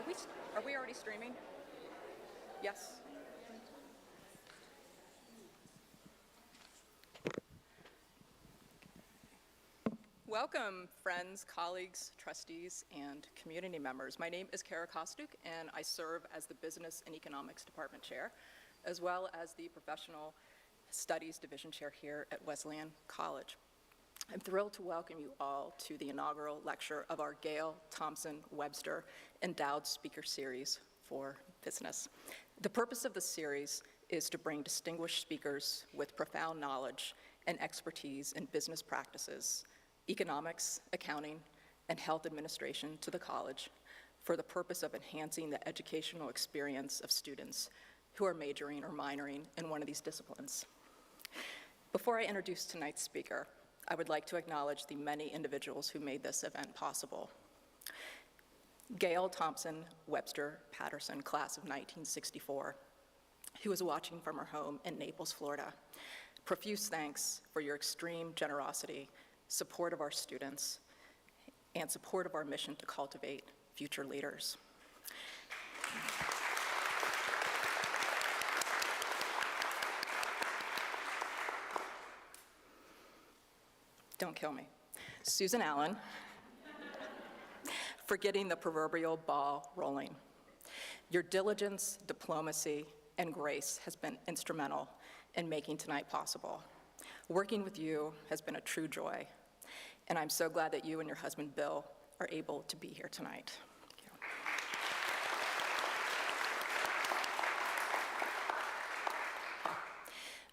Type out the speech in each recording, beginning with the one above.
Are we already streaming? Yes. Welcome, friends, colleagues, trustees, and community members. My name is Kara Kostuk, and I serve as the Business and Economics Department Chair, as well as the Professional Studies Division Chair here at Wesleyan College. I'm thrilled to welcome you all to the inaugural lecture of our Gail Thompson Webster Endowed Speaker Series for Business. The purpose of the series is to bring distinguished speakers with profound knowledge and expertise in business practices, economics, accounting, and health administration to the college for the purpose of enhancing the educational experience of students who are majoring or minoring in one of these disciplines. Before I introduce tonight's speaker, I would like to acknowledge the many individuals who made this event possible. Gail Thompson Webster-Patterson, class of 1964, who is watching from her home in Naples, Florida. Profuse thanks for your extreme generosity, support of our students, and support of our mission to cultivate future leaders. Don't kill me. Susan Allen, for getting the proverbial ball rolling. Your diligence, diplomacy, and grace has been instrumental in making tonight possible. Working with you has been a true joy, and I'm so glad that you and your husband, Bill, are able to be here tonight.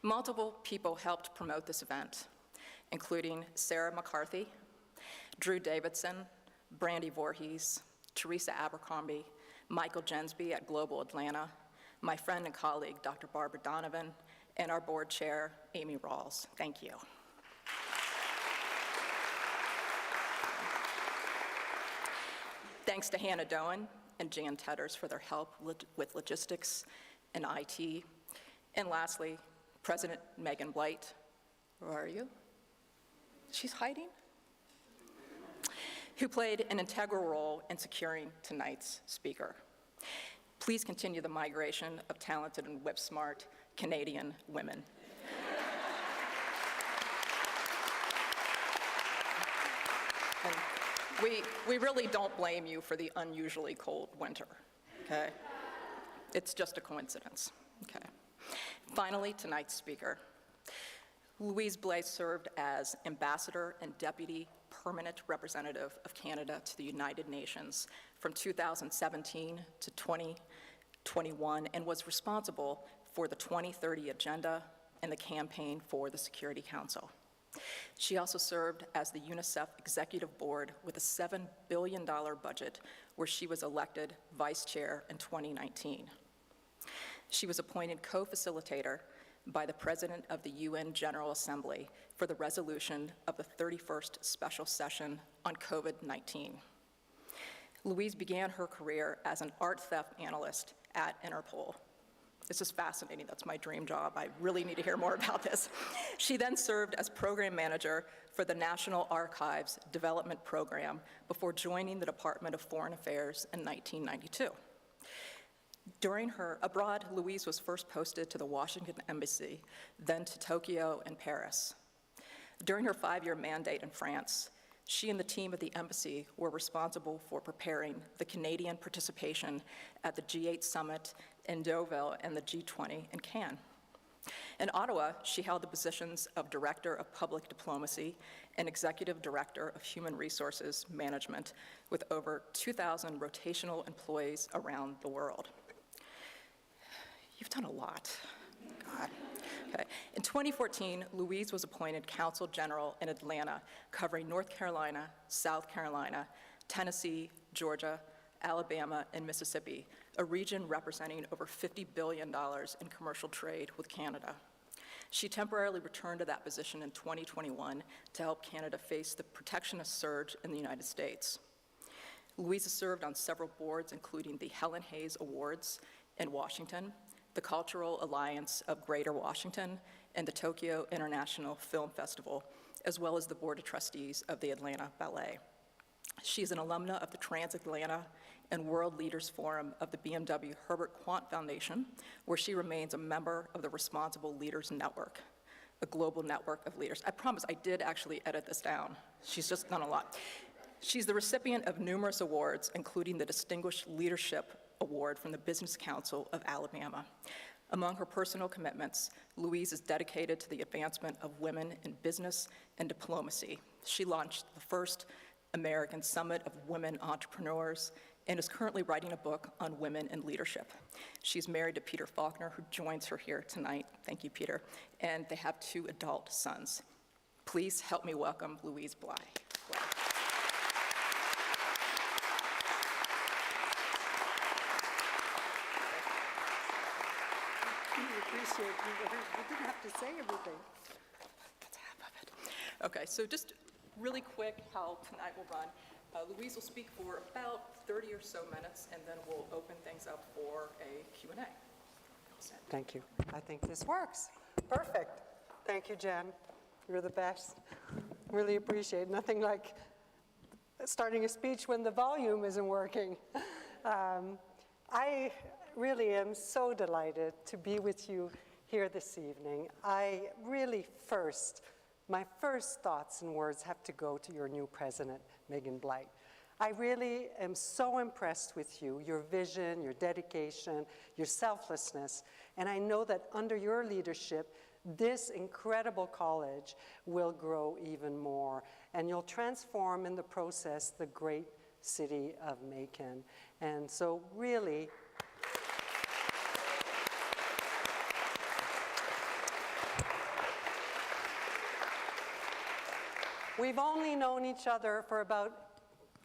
Multiple people helped promote this event, including Sarah McCarthy, Drew Davidson, Brandy Voorhees, Teresa Abercrombie, Michael Jensby at Global Atlanta, my friend and colleague, Dr. Barbara Donovan, and our board chair, Amy Rawls. Thank you. Thanks to Hannah Doan and Jan Tedders for their help with logistics and IT. And lastly, President Megan Blight. Where are you? She's hiding? Who played an integral role in securing tonight's speaker. Please continue the migration of talented and whip-smart Canadian women. And we really don't blame you for the unusually cold winter, okay? It's just a coincidence, okay? Finally, tonight's speaker. Louise Blais served as Ambassador and Deputy Permanent Representative of Canada to the United Nations from 2017 to 2021 and was responsible for the 2030 Agenda and the campaign for the Security Council. She also served as the UNICEF Executive Board with a $7 billion budget, where she was elected Vice Chair in 2019. She was appointed co-facilitator by the President of the UN General Assembly for the resolution of the 31st Special Session on COVID-19. Louise began her career as an art theft analyst at Interpol. This is fascinating, that's my dream job. I really need to hear more about this. She then served as program manager for the National Archives Development Program before joining the Department of Foreign Affairs in 1992. During her abroad, Louise was first posted to the Washington Embassy, then to Tokyo and Paris. During her 5-year mandate in France, she and the team at the embassy were responsible for preparing the Canadian participation at the G8 Summit in Deauville and the G20 in Cannes. In Ottawa, she held the positions of Director of Public Diplomacy and Executive Director of Human Resources Management with over 2,000 rotational employees around the world. You've done a lot. God. Okay. In 2014, Louise was appointed Consul General in Atlanta, covering North Carolina, South Carolina, Tennessee, Georgia, Alabama, and Mississippi, a region representing over $50 billion in commercial trade with Canada. She temporarily returned to that position in 2021 to help Canada face the protectionist surge in the United States. Louise has served on several boards, including the Helen Hayes Awards in Washington, the Cultural Alliance of Greater Washington, and the Tokyo International Film Festival, as well as the Board of Trustees of the Atlanta Ballet. She's an alumna of the Trans-Atlanta and World Leaders Forum of the BMW Herbert Quant Foundation, where she remains a member of the Responsible Leaders Network, a global network of leaders. I promise I did actually edit this down. She's just done a lot. She's the recipient of numerous awards, including the Distinguished Leadership Award from the Business Council of Alabama. Among her personal commitments, Louise is dedicated to the advancement of women in business and diplomacy. She launched the first American Summit of Women Entrepreneurs and is currently writing a book on women in leadership. She's married to Peter Faulkner, who joins her here tonight. Thank you, Peter. And they have 2 adult sons. Please help me welcome Louise Blais. Appreciate you didn't have to say everything. That's half of it. Okay, so just really quick how tonight will run. Louise will speak for about 30 or so minutes, and then we'll open things up for a Q&A. Thank you. I think this works. Perfect. Thank you, Jen. You're the best. Really appreciate it. Nothing like starting a speech when the volume isn't working. I really am so delighted to be with you here this evening. My first thoughts and words have to go to your new president, Megan Blais. I really am so impressed with you, your vision, your dedication, your selflessness, and I know that under your leadership, this incredible college will grow even more, and you'll transform in the process the great city of Macon. And so really, we've only known each other for about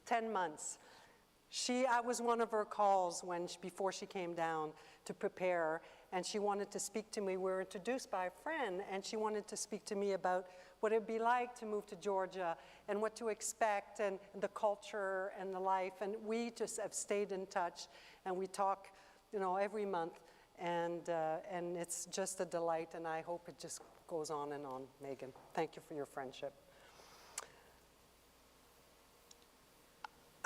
10 months. I was one of her calls before she came down to prepare, and she wanted to speak to me. We were introduced by a friend, and she wanted to speak to me about what it'd be like to move to Georgia and what to expect and the culture and the life. And we just have stayed in touch, and we talk, every month, and it's just a delight, and I hope it just goes on and on, Megan. Thank you for your friendship.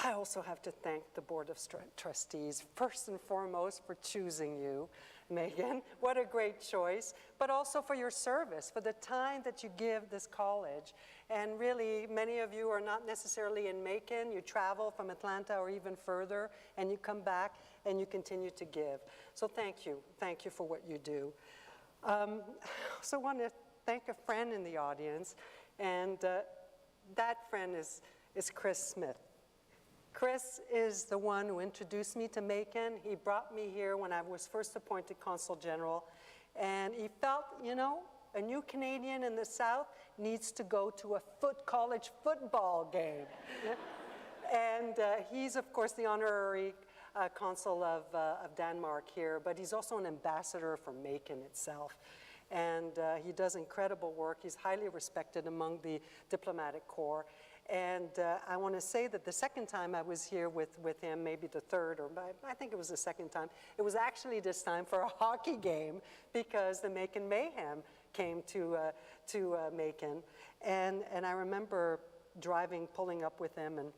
I also have to thank the Board of Trustees, first and foremost, for choosing you, Megan. What a great choice, but also for your service, for the time that you give this college. And really, many of you are not necessarily in Macon. You travel from Atlanta or even further, and you come back and you continue to give. So thank you. Thank you for what you do. I also want to thank a friend in the audience, and that friend is Chris Smith. Chris is the one who introduced me to Macon. He brought me here when I was first appointed Consul General, and he felt, a new Canadian in the South needs to go to a college football game. And he's, of course, the honorary consul of Denmark here, but he's also an ambassador for Macon itself. And he does incredible work. He's highly respected among the diplomatic corps. And I want to say that the second time I was here with him, maybe the third, or I think it was the second time, it was actually this time for a hockey game because the Macon Mayhem came to Macon. And I remember pulling up with him and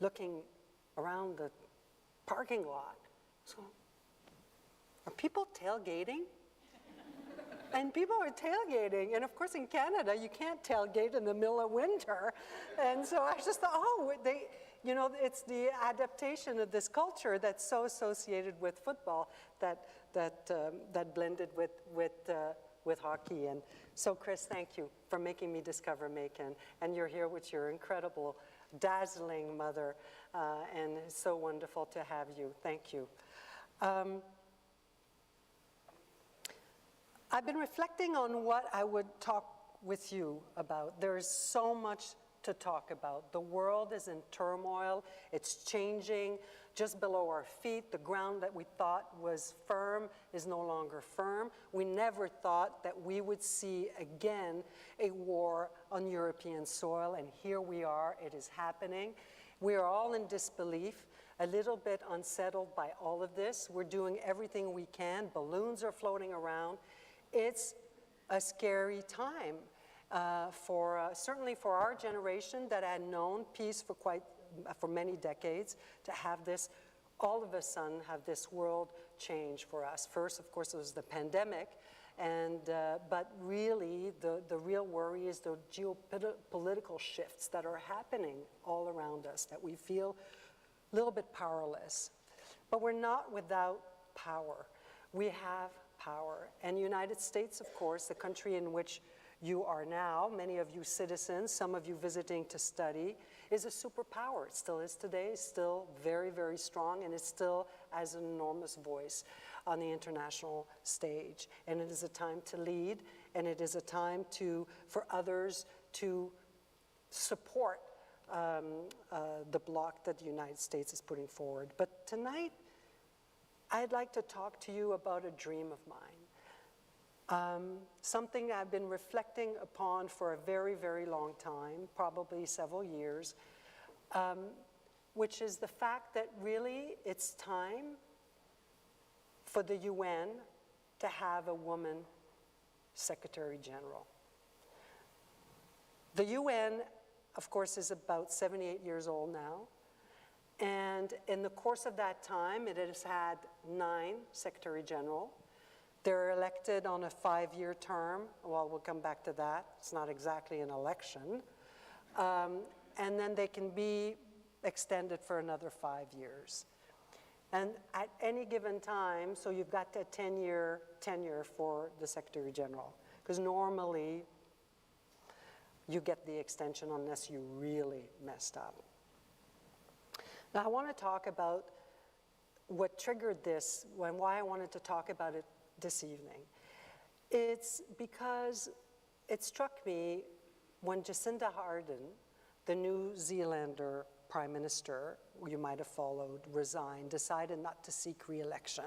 looking around the parking lot. So, are people tailgating? And people are tailgating, and of course in Canada, you can't tailgate in the middle of winter. And so I just thought, it's the adaptation of this culture that's so associated with football that blended with hockey. And so Chris, thank you for making me discover Macon. And you're here with your incredible, dazzling mother, and it's so wonderful to have you. Thank you. I've been reflecting on what I would talk with you about. There's so much to talk about. The world is in turmoil. It's changing just below our feet. The ground that we thought was firm is no longer firm. We never thought that we would see again a war on European soil, and here we are. It is happening. We are all in disbelief, a little bit unsettled by all of this. We're doing everything we can. Balloons are floating around. It's a scary time. certainly for our generation that had known peace for many decades, to have this, all of a sudden, have this world change for us. First, of course, it was the pandemic, but really the real worry is the geopolitical shifts that are happening all around us, that we feel a little bit powerless. But we're not without power. We have power. And the United States, of course, the country in which you are now, many of you citizens, some of you visiting to study, is a superpower. It still is today, still very, very strong, and it still has an enormous voice on the international stage. And it is a time to lead, and it is a time for others to support the bloc that the United States is putting forward. But tonight, I'd like to talk to you about a dream of mine. Something I've been reflecting upon for a very, very long time, probably several years, which is the fact that really it's time for the UN to have a woman Secretary General. The UN, of course, is about 78 years old now. And in the course of that time, it has had 9 Secretary General. They're elected on a 5-year term. Well, we'll come back to that. It's not exactly an election. And then they can be extended for another 5 years. And at any given time, so you've got a 10-year tenure for the Secretary General, because normally you get the extension unless you really messed up. Now, I want to talk about what triggered this and why I wanted to talk about it this evening. It's because it struck me when Jacinda Ardern, the New Zealander Prime Minister, you might have followed, resigned, decided not to seek re-election,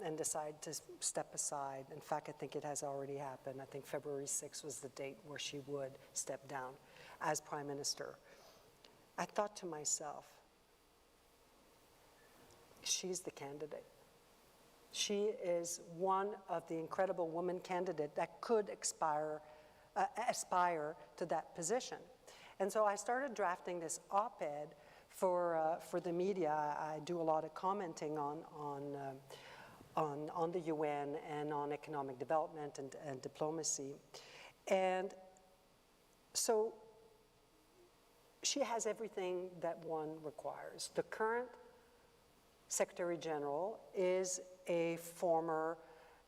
and decided to step aside. In fact, I think it has already happened. I think February 6th was the date where she would step down as Prime Minister. I thought to myself, she's the candidate. She is one of the incredible women candidates that could aspire to that position. And so I started drafting this op-ed for the media. I do a lot of commenting on the UN and on economic development and diplomacy. And so she has everything that one requires. The current Secretary General is a former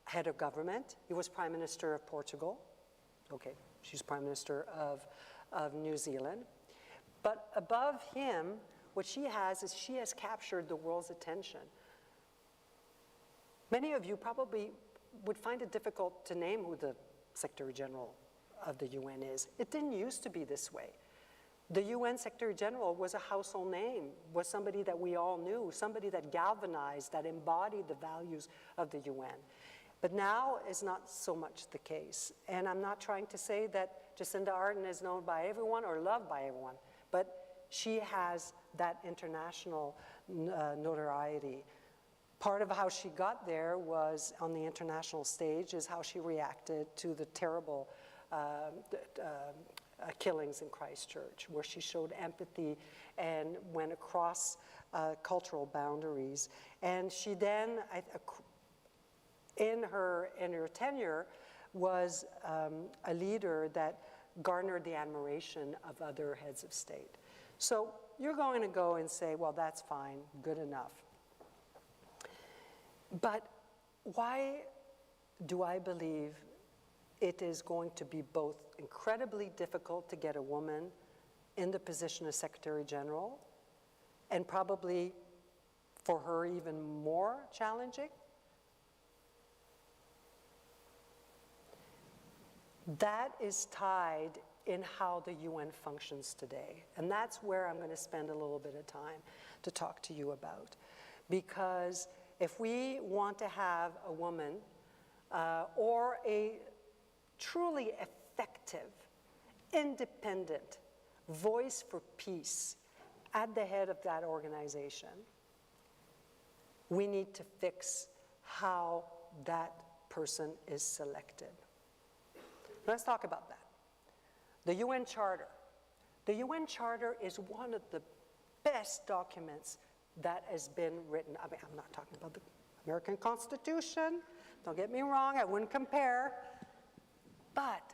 head of government. He was Prime Minister of Portugal. Okay, she's Prime Minister of New Zealand. But above him, what she has is she has captured the world's attention. Many of you probably would find it difficult to name who the Secretary General of the UN is. It didn't used to be this way. The UN Secretary General was a household name, was somebody that we all knew, somebody that galvanized, that embodied the values of the UN. But now is not so much the case. And I'm not trying to say that Jacinda Ardern is known by everyone or loved by everyone, but she has that international notoriety. Part of how she got there was on the international stage is how she reacted to the terrible killings in Christchurch, where she showed empathy and went across cultural boundaries. And she then, in her tenure, was a leader that garnered the admiration of other heads of state. So you're going to go and say, well, that's fine, good enough. But why do I believe it is going to be both incredibly difficult to get a woman in the position of Secretary General, and probably for her even more challenging? That is tied in how the UN functions today. And that's where I'm going to spend a little bit of time to talk to you about. Because if we want to have a woman or a truly effective, independent voice for peace at the head of that organization, we need to fix how that person is selected. Let's talk about that. The UN Charter. The UN Charter is one of the best documents that has been written. I mean, I'm not talking about the American Constitution. Don't get me wrong, I wouldn't compare. But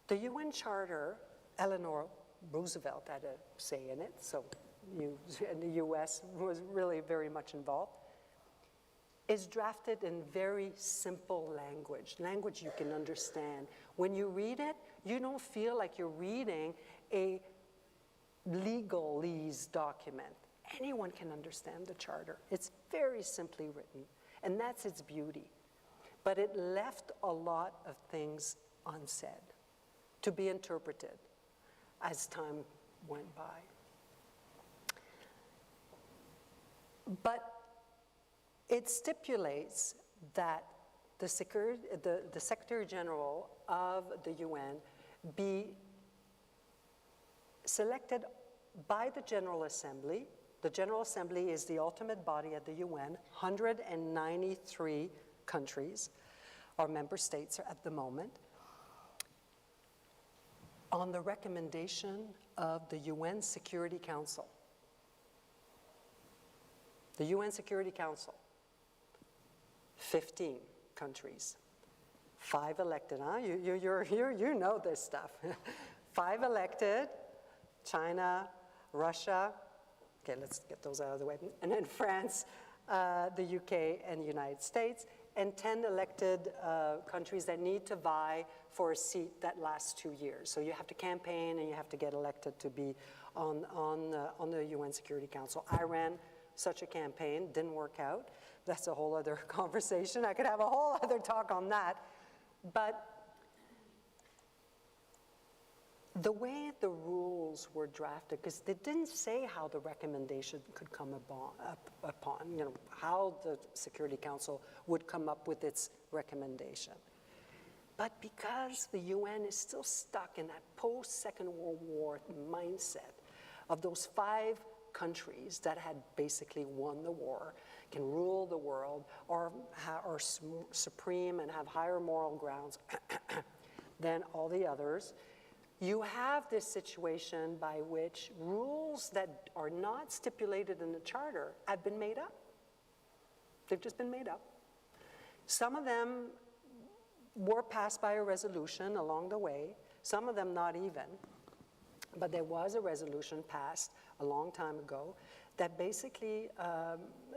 the UN Charter, Eleanor Roosevelt had a say in it, so and the US was really very much involved, is drafted in very simple language you can understand. When you read it, you don't feel like you're reading a legalese document. Anyone can understand the Charter. It's very simply written, and that's its beauty. But it left a lot of things unsaid to be interpreted as time went by. But it stipulates that the Secretary General of the UN be selected by the General Assembly. The General Assembly is the ultimate body at the UN. 193 countries or member states at the moment, on the recommendation of the UN Security Council. The UN Security Council, 15 countries, 5 elected, huh? You know this stuff. 5 elected, China, Russia, okay, let's get those out of the way, and then France, the UK, and the United States, and 10 elected countries that need to vie for a seat that lasts 2 years. So you have to campaign and you have to get elected to be on the UN Security Council. I ran such a campaign, didn't work out. That's a whole other conversation. I could have a whole other talk on that. But the way the rules were drafted, because they didn't say how the recommendation could come upon, you know, how the Security Council would come up with its recommendation. But because the UN is still stuck in that post-Second World War mindset of those 5 countries that had basically won the war, can rule the world, or are supreme and have higher moral grounds than all the others, you have this situation by which rules that are not stipulated in the Charter have been made up. They've just been made up. Some of them were passed by a resolution along the way, some of them not even. But there was a resolution passed a long time ago that basically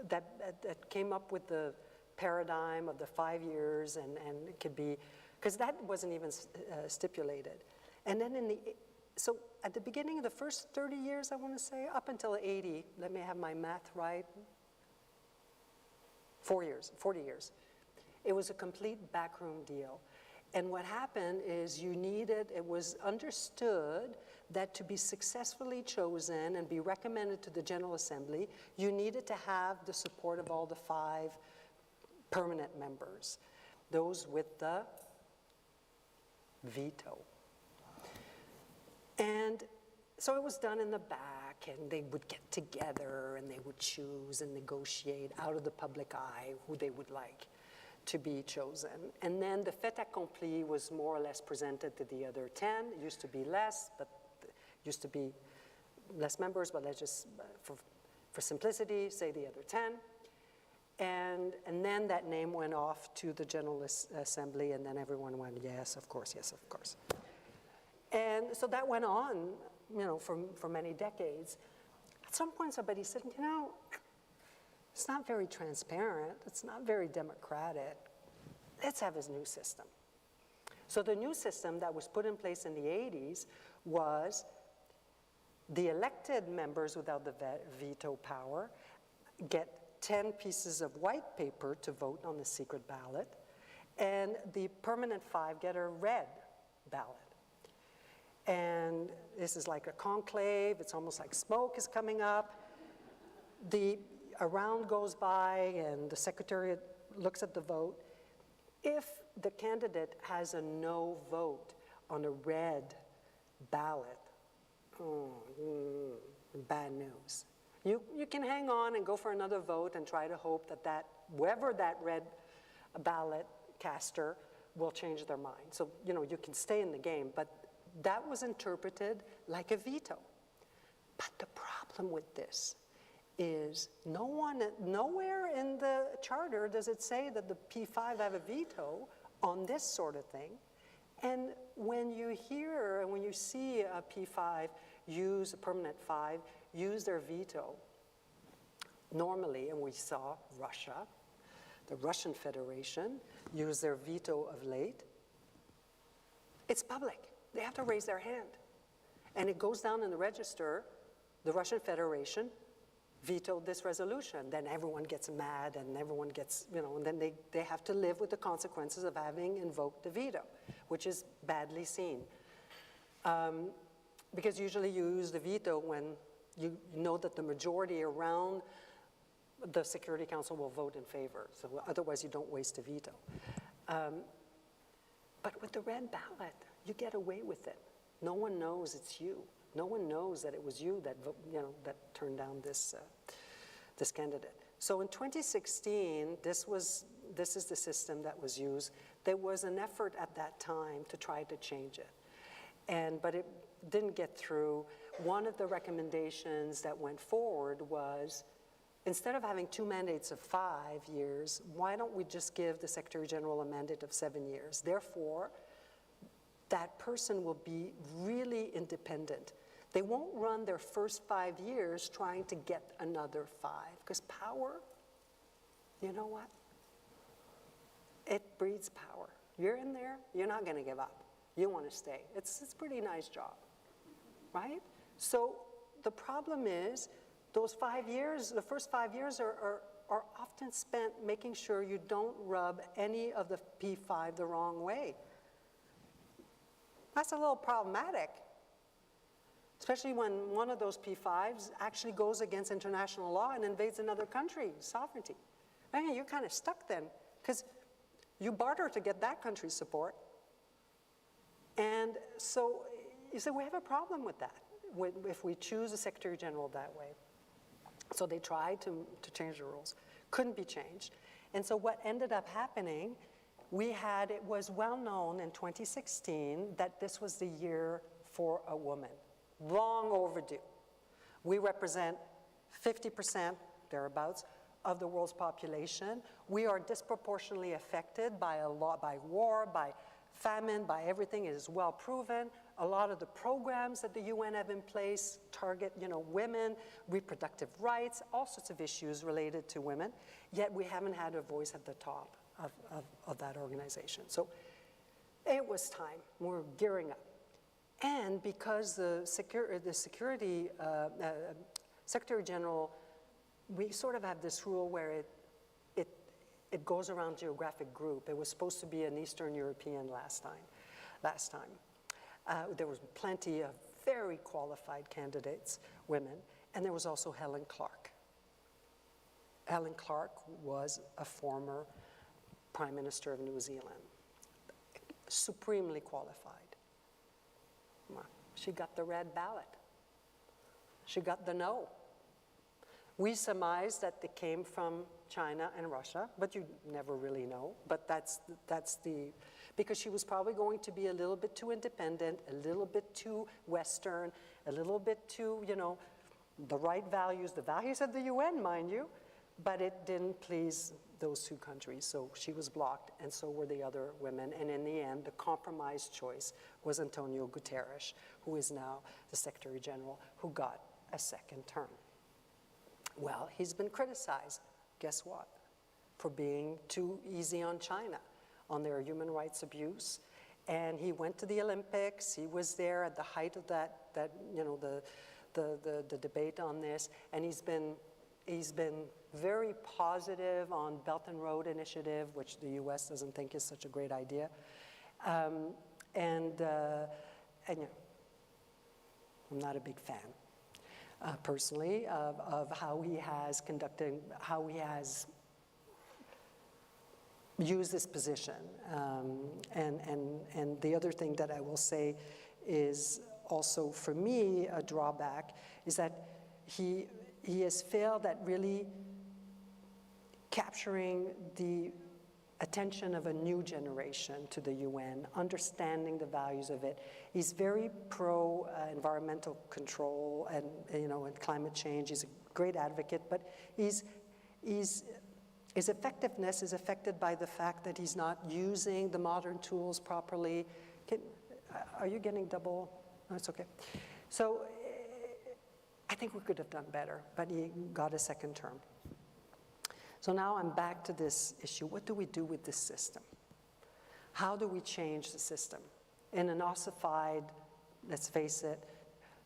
that came up with the paradigm of the 5 years, and it could be, because that wasn't even stipulated. And then so at the beginning of the first 30 years, I want to say, up until 80, let me have my math right, 40 years. It was a complete backroom deal. And what happened is it was understood that to be successfully chosen and be recommended to the General Assembly, you needed to have the support of all the 5 permanent members, those with the veto. And so it was done in the back, and they would get together and they would choose and negotiate out of the public eye who they would like to be chosen. And then the fait accompli was more or less presented to the other 10. It used to be less, but used to be less members, but let's just, for simplicity, say the other 10. And then that name went off to the General Assembly, and then everyone went, yes, of course, yes, of course. And so that went on, you know, for many decades. At some point, somebody said, you know, it's not very transparent. It's not very democratic. Let's have a new system. So the new system that was put in place in the 80s was the elected members without the veto power get 10 pieces of white paper to vote on the secret ballot, and the permanent 5 get a red ballot. And this is like a conclave. It's almost like smoke is coming up. A round goes by, and the Secretariat looks at the vote. If the candidate has a no vote on a red ballot, bad news. You can hang on and go for another vote and try to hope that whoever that red ballot caster will change their mind. So, you know, you can stay in the game, but that was interpreted like a veto. But the problem with this is nowhere in the charter does it say that the P5 have a veto on this sort of thing. And when you hear and when you see a P5 use, a permanent 5, use their veto, normally, and we saw Russia, the Russian Federation, use their veto of late, it's public. They have to raise their hand. And it goes down in the register, the Russian Federation vetoed this resolution. Then everyone gets mad and everyone gets, and then they have to live with the consequences of having invoked the veto, which is badly seen. Because usually you use the veto when you know that the majority around the Security Council will vote in favor. So otherwise you don't waste a veto. But with the red ballot, you get away with it. No one knows it's you. No one knows that it was you that, that turned down this candidate. So in 2016, this is the system that was used. There was an effort at that time to try to change it, but it didn't get through. One of the recommendations that went forward was, instead of having 2 mandates of 5 years, why don't we just give the Secretary General a mandate of 7 years? Therefore, that person will be really independent. They won't run their first 5 years trying to get another 5, because power, you know what? It breeds power. You're in there, you're not going to give up. You want to stay. It's a pretty nice job, right? So the problem is, those 5 years, the first 5 years are often spent making sure you don't rub any of the P5 the wrong way. That's a little problematic, especially when one of those P5s actually goes against international law and invades another country's sovereignty. Man, you're kind of stuck then, because you barter to get that country's support. And so you say, we have a problem with that, if we choose a Secretary General that way. So they tried to change the rules. Couldn't be changed. And so what ended up happening, it was well known in 2016 that this was the year for a woman. Long overdue. We represent 50%, thereabouts, of the world's population. We are disproportionately affected by war, by famine, by everything. It is well proven. A lot of the programs that the UN have in place target, women, reproductive rights, all sorts of issues related to women, yet we haven't had a voice at the top of that organization. So it was time. We're gearing up. And because the Security Secretary General, we sort of have this rule where it goes around geographic group. It was supposed to be an Eastern European last time. There was plenty of very qualified candidates, women, and there was also Helen Clark. Helen Clark was a former Prime Minister of New Zealand, supremely qualified. She got the red ballot. She got the no. We surmise that it came from China and Russia, but you never really know. But because she was probably going to be a little bit too independent, a little bit too Western, a little bit too, the right values, the values of the UN, mind you, but it didn't please those two countries. So she was blocked, and so were the other women. And in the end, the compromise choice was Antonio Guterres, who is now the Secretary General, who got a second term. Well, he's been criticized, guess what? For being too easy on China, on their human rights abuse. And he went to the Olympics. He was there at the height of the debate on this. And he's been very positive on Belt and Road Initiative, which the US doesn't think is such a great idea. I'm not a big fan. Personally, of how he has used this position. And the other thing that I will say is also, for me, a drawback, is that he has failed at really capturing the attention of a new generation to the UN, understanding the values of it. He's very pro environmental control and and climate change. He's a great advocate, but his effectiveness is affected by the fact that he's not using the modern tools properly. Are you getting double? No, it's okay. So I think we could have done better, but he got a second term. So now I'm back to this issue. What do we do with this system? How do we change the system? In an ossified, let's face it,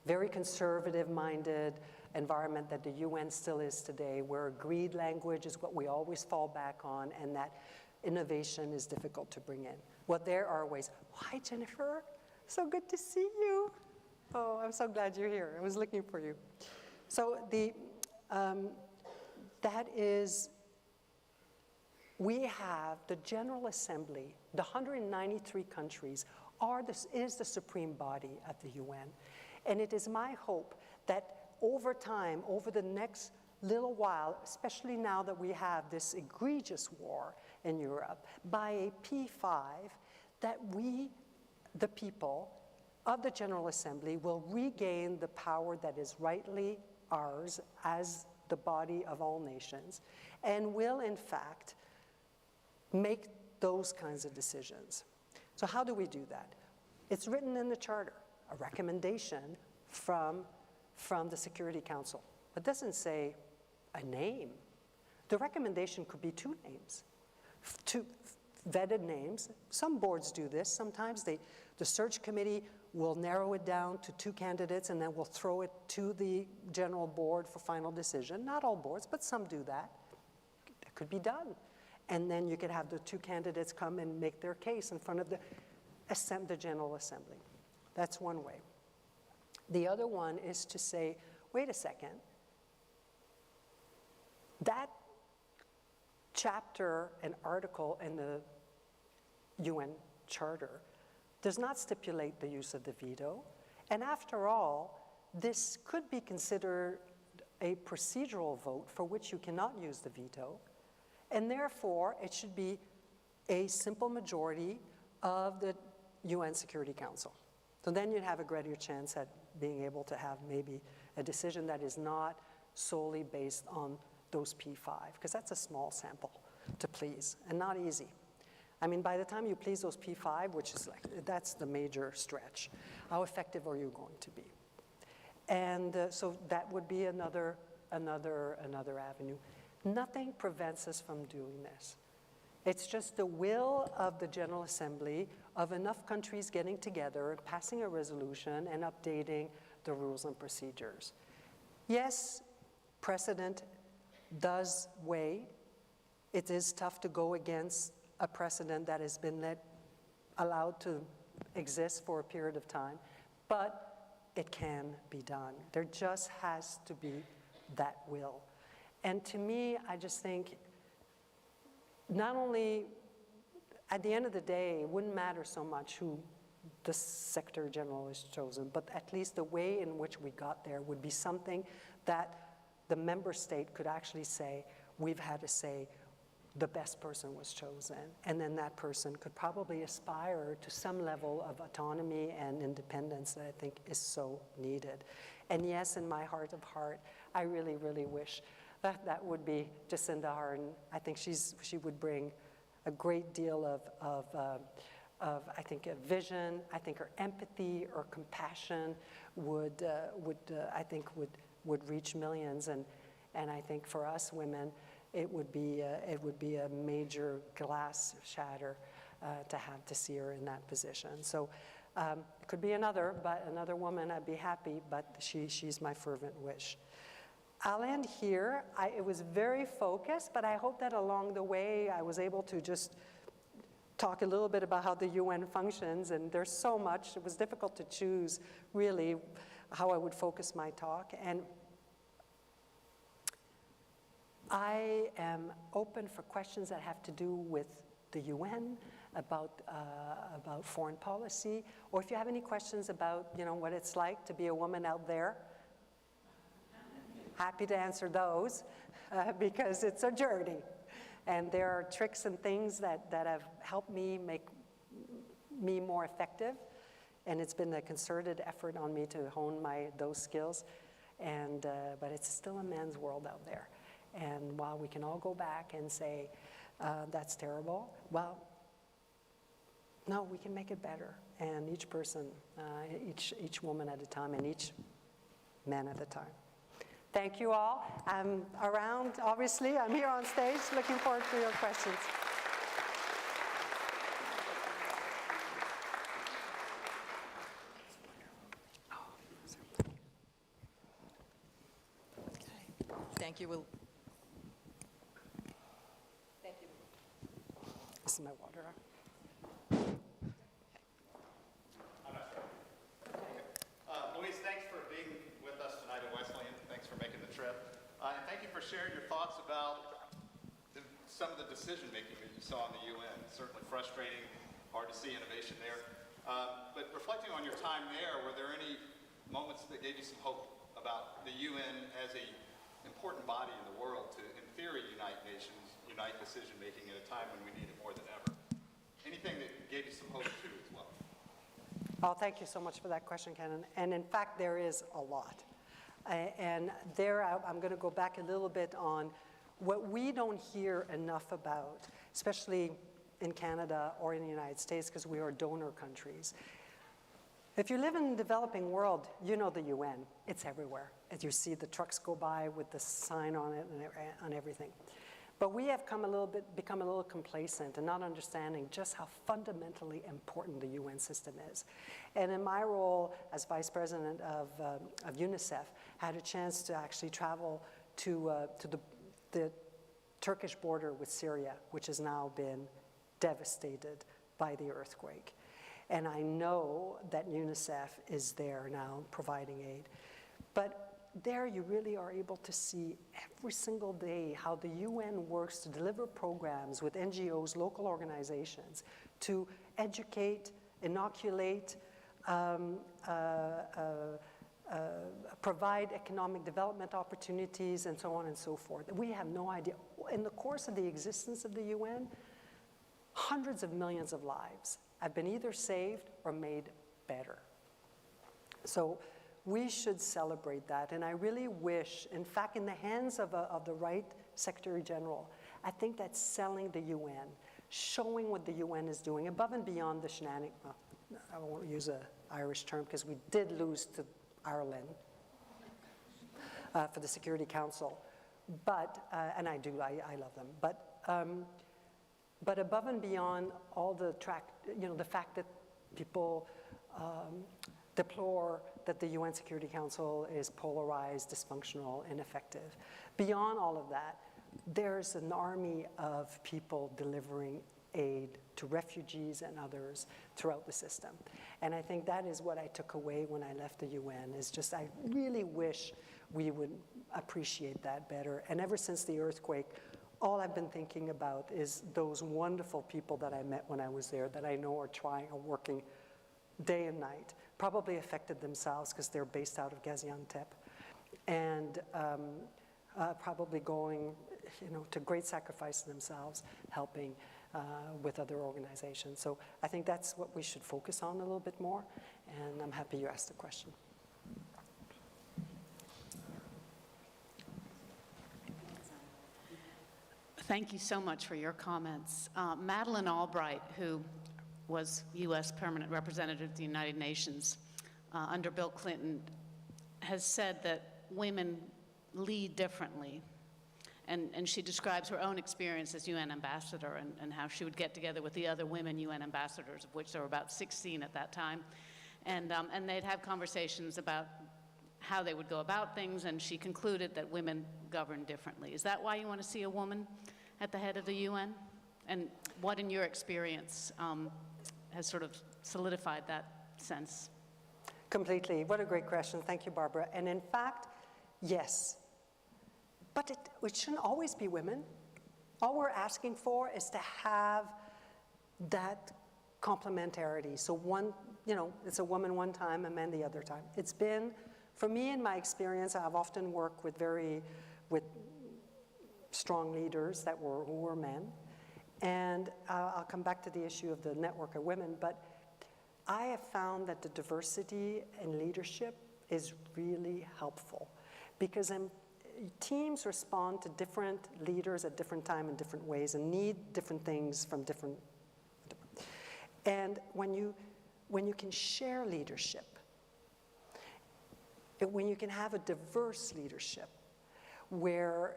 very conservative-minded environment that the UN still is today, where agreed language is what we always fall back on, and that innovation is difficult to bring in. Well, there are ways. Hi, Jennifer. So good to see you. Oh, I'm so glad you're here. I was looking for you. So we have the General Assembly, the 193 countries is the supreme body of the UN. And it is my hope that over time, over the next little while, especially now that we have this egregious war in Europe, by a P5, that we, the people of the General Assembly, will regain the power that is rightly ours as the body of all nations, and will, in fact, make those kinds of decisions. So how do we do that? It's written in the Charter, a recommendation from the Security Council. It doesn't say a name. The recommendation could be 2 names, 2 vetted names. Some boards do this. Sometimes the search committee will narrow it down to 2 candidates, and then we'll throw it to the general board for final decision. Not all boards, but some do that. That could be done. And then you could have the 2 candidates come and make their case in front of the General Assembly. That's one way. The other one is to say, wait a second, that chapter and article in the UN Charter does not stipulate the use of the veto. And after all, this could be considered a procedural vote for which you cannot use the veto. And therefore, it should be a simple majority of the UN Security Council. So then you'd have a greater chance at being able to have maybe a decision that is not solely based on those P5, because that's a small sample to please and not easy. I mean, by the time you please those P5, which is that's the major stretch, how effective are you going to be? And so that would be another avenue. Nothing prevents us from doing this. It's just the will of the General Assembly of enough countries getting together, passing a resolution, and updating the rules and procedures. Yes, precedent does weigh. It is tough to go against a precedent that has been allowed to exist for a period of time, but it can be done. There just has to be that will. And to me, I just think not only, at the end of the day, it wouldn't matter so much who the Secretary General is chosen, but at least the way in which we got there would be something that the member state could actually say, we've had to say the best person was chosen, and then that person could probably aspire to some level of autonomy and independence that I think is so needed. And yes, in my heart of heart, I really, really wish that would be Jacinda Ardern. I think she would bring a great deal of I think, a vision. I think her empathy or compassion would reach millions. And I think for us women, it would be a major glass shatter to see her in that position. So it could be another woman. I'd be happy, but she's my fervent wish. I'll end here. It was very focused, but I hope that along the way I was able to just talk a little bit about how the UN functions, and there's so much. It was difficult to choose, really, how I would focus my talk. And I am open for questions that have to do with the UN, about foreign policy, or if you have any questions about, what it's like to be a woman out there. Happy to answer those because it's a journey. And there are tricks and things that have helped me make me more effective. And it's been a concerted effort on me to hone those skills. But it's still a man's world out there. And while we can all go back and say, that's terrible, well, no, we can make it better. And each person, each woman at a time, and each man at a time. Thank you all. I'm around, obviously. I'm here on stage, looking forward to your questions. Thank you. Thank you. This is my water. Louise, thanks for being with us tonight at Wesleyan. Thanks for making the trip. And thank you for sharing your thoughts about some of the decision-making that you saw in the UN. Certainly frustrating, hard to see innovation there. But reflecting on your time there, were there any moments that gave you some hope about the UN as an important body in the world to, in theory, unite nations, unite decision-making at a time when we need it more than ever? Anything that gave you some hope, too, as well? Oh, thank you so much for that question, Ken. And in fact, there is a lot. And there, I'm going to go back a little bit on what we don't hear enough about, especially in Canada or in the United States, because we are donor countries. If you live in the developing world, you know the UN. It's everywhere. As you see the trucks go by with the sign on it and everything. But we have become a little complacent and not understanding just how fundamentally important the UN system is. And in my role as Vice President of UNICEF, I had a chance to actually travel to the Turkish border with Syria, which has now been devastated by the earthquake. And I know that UNICEF is there now providing aid. But there you really are able to see every single day how the UN works to deliver programs with NGOs, local organizations, to educate, inoculate, provide economic development opportunities, and so on and so forth. We have no idea. In the course of the existence of the UN, hundreds of millions of lives have been either saved or made better. So we should celebrate that, and I really wish, in fact, in the hands of the right Secretary General, I think that selling the UN, showing what the UN is doing, above and beyond the shenanigans, well, I won't use an Irish term because we did lose to Ireland for the Security Council, but, and I love them, but above and beyond all the the fact that people deplore that the UN Security Council is polarized, dysfunctional, ineffective. Beyond all of that, there's an army of people delivering aid to refugees and others throughout the system. And I think that is what I took away when I left the UN, is just I really wish we would appreciate that better. And ever since the earthquake, all I've been thinking about is those wonderful people that I met when I was there that I know are trying and working day and night, probably affected themselves because they're based out of Gaziantep, and probably going, to great sacrifice themselves, helping with other organizations. So I think that's what we should focus on a little bit more, and I'm happy you asked the question. Thank you so much for your comments. Madeleine Albright, who was U.S. Permanent Representative to the United Nations under Bill Clinton, has said that women lead differently. And she describes her own experience as UN ambassador and how she would get together with the other women UN ambassadors, of which there were about 16 at that time. And they'd have conversations about how they would go about things, and she concluded that women govern differently. Is that why you want to see a woman at the head of the UN? And what, in your experience, has sort of solidified that sense? Completely. What a great question. Thank you, Barbara. And in fact, yes. But it shouldn't always be women. All we're asking for is to have that complementarity. So one, it's a woman one time, a man the other time. It's been, for me in my experience, I've often worked with strong leaders who were men. And I'll come back to the issue of the network of women, but I have found that the diversity in leadership is really helpful because teams respond to different leaders at different time in different ways and need different things from different. And when you can share leadership, when you can have a diverse leadership, where,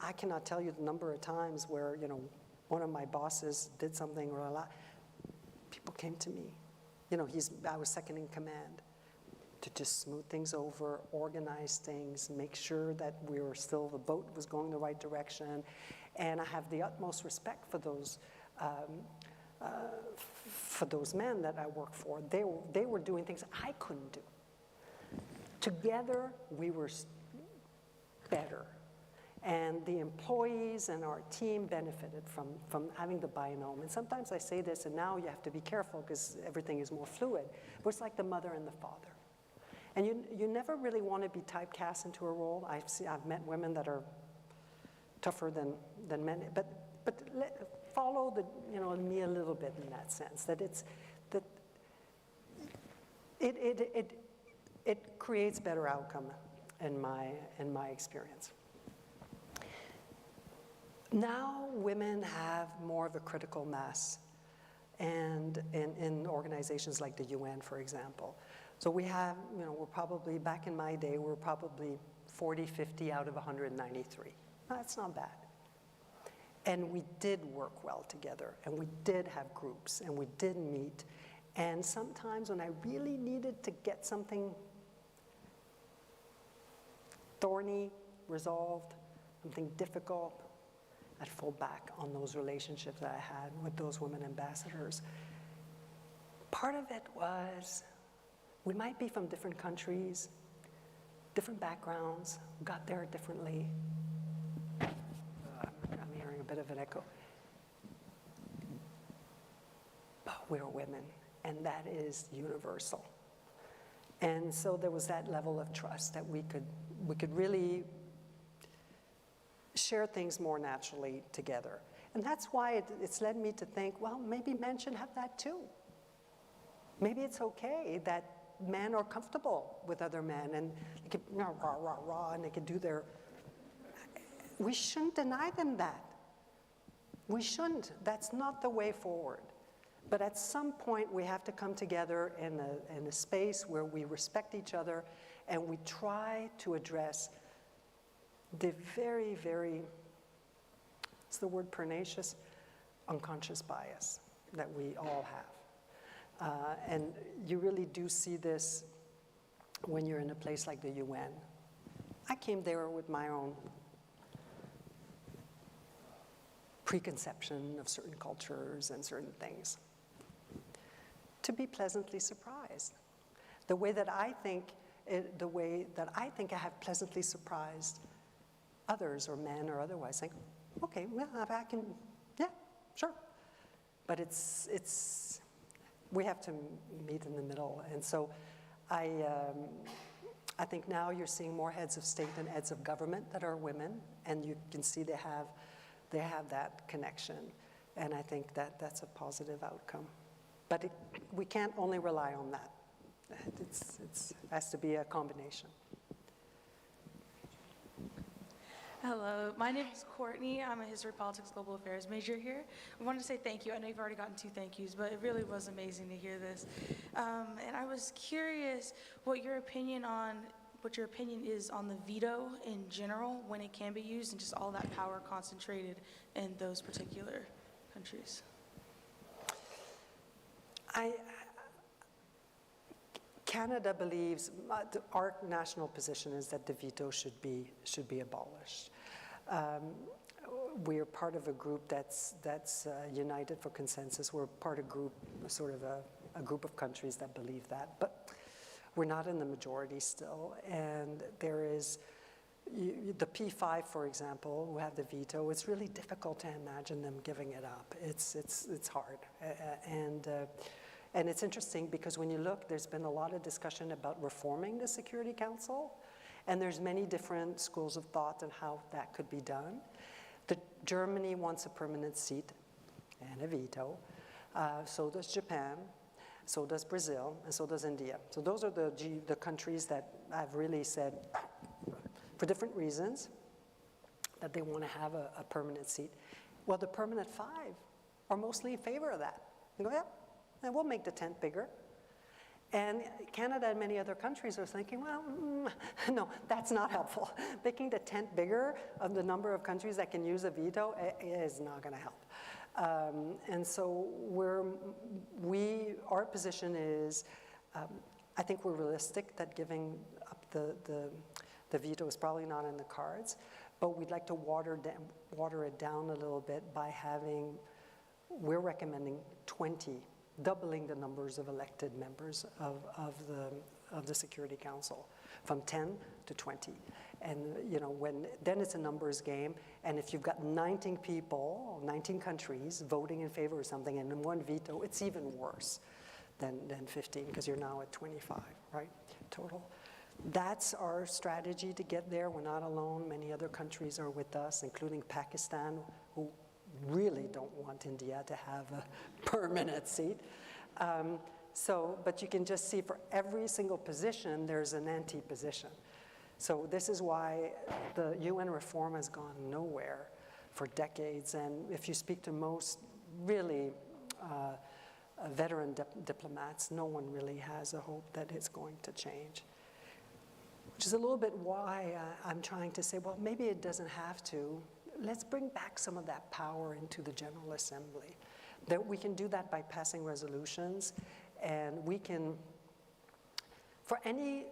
I cannot tell you the number of times where, one of my bosses did something or a lot, people came to me. I was second in command to just smooth things over, organize things, make sure that the boat was going the right direction. And I have the utmost respect for those men that I work for. They were doing things I couldn't do. Together, we were better. And the employees and our team benefited from having the binomial. And sometimes I say this, and now you have to be careful because everything is more fluid. But it's like the mother and the father. And you never really want to be typecast into a role. I've met women that are tougher than men, but follow me a little bit in that sense. That it creates better outcome in my experience. Now women have more of a critical mass, and in organizations like the UN, for example. So we have, we're probably, back in my day, we're probably 40, 50 out of 193. That's not bad. And we did work well together, and we did have groups, and we did meet. And sometimes when I really needed to get something thorny resolved, something difficult, I'd fall back on those relationships that I had with those women ambassadors. Part of it was, we might be from different countries, different backgrounds, got there differently. I'm hearing a bit of an echo. But we're women, and that is universal. And so there was that level of trust that we could really share things more naturally together. And that's why it's led me to think, well, maybe men should have that too. Maybe it's okay that men are comfortable with other men and they can rah, rah, rah, and they can do their... We shouldn't deny them that. We shouldn't. That's not the way forward. But at some point, we have to come together in a space where we respect each other and we try to address the very, very, what's the word, pernicious, unconscious bias that we all have. And you really do see this when you're in a place like the UN. I came there with my own preconception of certain cultures and certain things, to be pleasantly surprised. The way that I think I have pleasantly surprised others, or men or otherwise, think, okay, well, I can, yeah, sure. But we have to meet in the middle. And so I think now you're seeing more heads of state and heads of government that are women, and you can see they have that connection. And I think that's a positive outcome. But we can't only rely on that. It has to be a combination. Hello, my name is Courtney. I'm a History, Politics, Global Affairs major here. I wanted to say thank you. I know you've already gotten 2 thank yous, but it really was amazing to hear this. And I was curious what your opinion is on the veto in general, when it can be used, and just all that power concentrated in those particular countries. Canada believes, our national position is that the veto should be abolished. We're part of a group that's United for Consensus. We're part of a group of countries that believe that, but we're not in the majority still. And there is the P5, for example, who have the veto. It's really difficult to imagine them giving it up. It's hard, and it's interesting because when you look, there's been a lot of discussion about reforming the Security Council, and there's many different schools of thought on how that could be done. Germany wants a permanent seat and a veto. So does Japan. So does Brazil, and so does India. So those are the countries that I've really said, for different reasons, that they want to have a permanent seat. Well, the permanent 5 are mostly in favor of that. They go, yeah, and we'll make the tent bigger. And Canada and many other countries are thinking, well, no, that's not helpful. Making the tent bigger of the number of countries that can use a veto is not going to help. And so our position is, I think we're realistic that giving up the veto is probably not in the cards, but we'd like to water it down a little bit by we're recommending 20, doubling the numbers of elected members of the Security Council, from 10 to 20. And then it's a numbers game, and if you've got 19 people, 19 countries voting in favor of something and one veto, it's even worse than 15, because you're now at 25, right, total. That's our strategy to get there. We're not alone. Many other countries are with us, including Pakistan, who really don't want India to have a permanent seat. But you can just see for every single position, there's an anti-position. So this is why the UN reform has gone nowhere for decades. And if you speak to most really veteran diplomats, no one really has a hope that it's going to change. Which is a little bit why I'm trying to say, well, maybe it doesn't have to. Let's bring back some of that power into the General Assembly. That we can do that by passing resolutions, and we can, for any,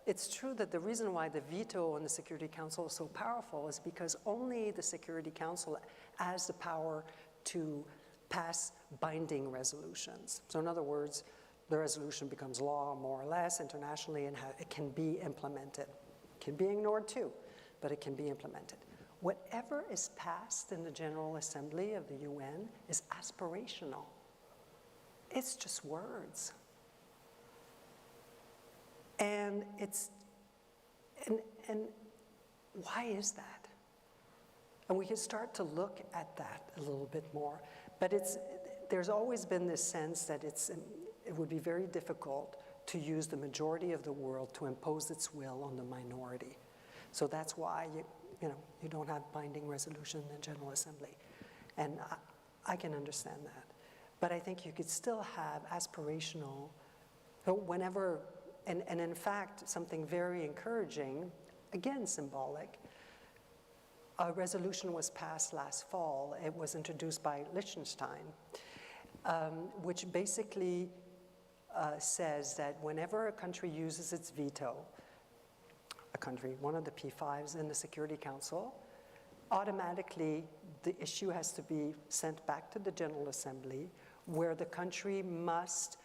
it's true that the reason why the veto on the Security Council is so powerful is because only the Security Council has the power to pass binding resolutions. So in other words, the resolution becomes law more or less internationally, and it can be implemented. It can be ignored too, but it can be implemented. Whatever is passed in the General Assembly of the UN is aspirational. It's just words. And and why is that? And we can start to look at that a little bit more. But there's always been this sense that it would be very difficult to use the majority of the world to impose its will on the minority. So that's why you don't have binding resolution in the General Assembly. And I can understand that. But I think you could still have aspirational, whenever, and in fact, something very encouraging, again symbolic, a resolution was passed last fall. It was introduced by Liechtenstein, which basically says that whenever a country uses its veto, one of the P5s in the Security Council, automatically the issue has to be sent back to the General Assembly, where the country must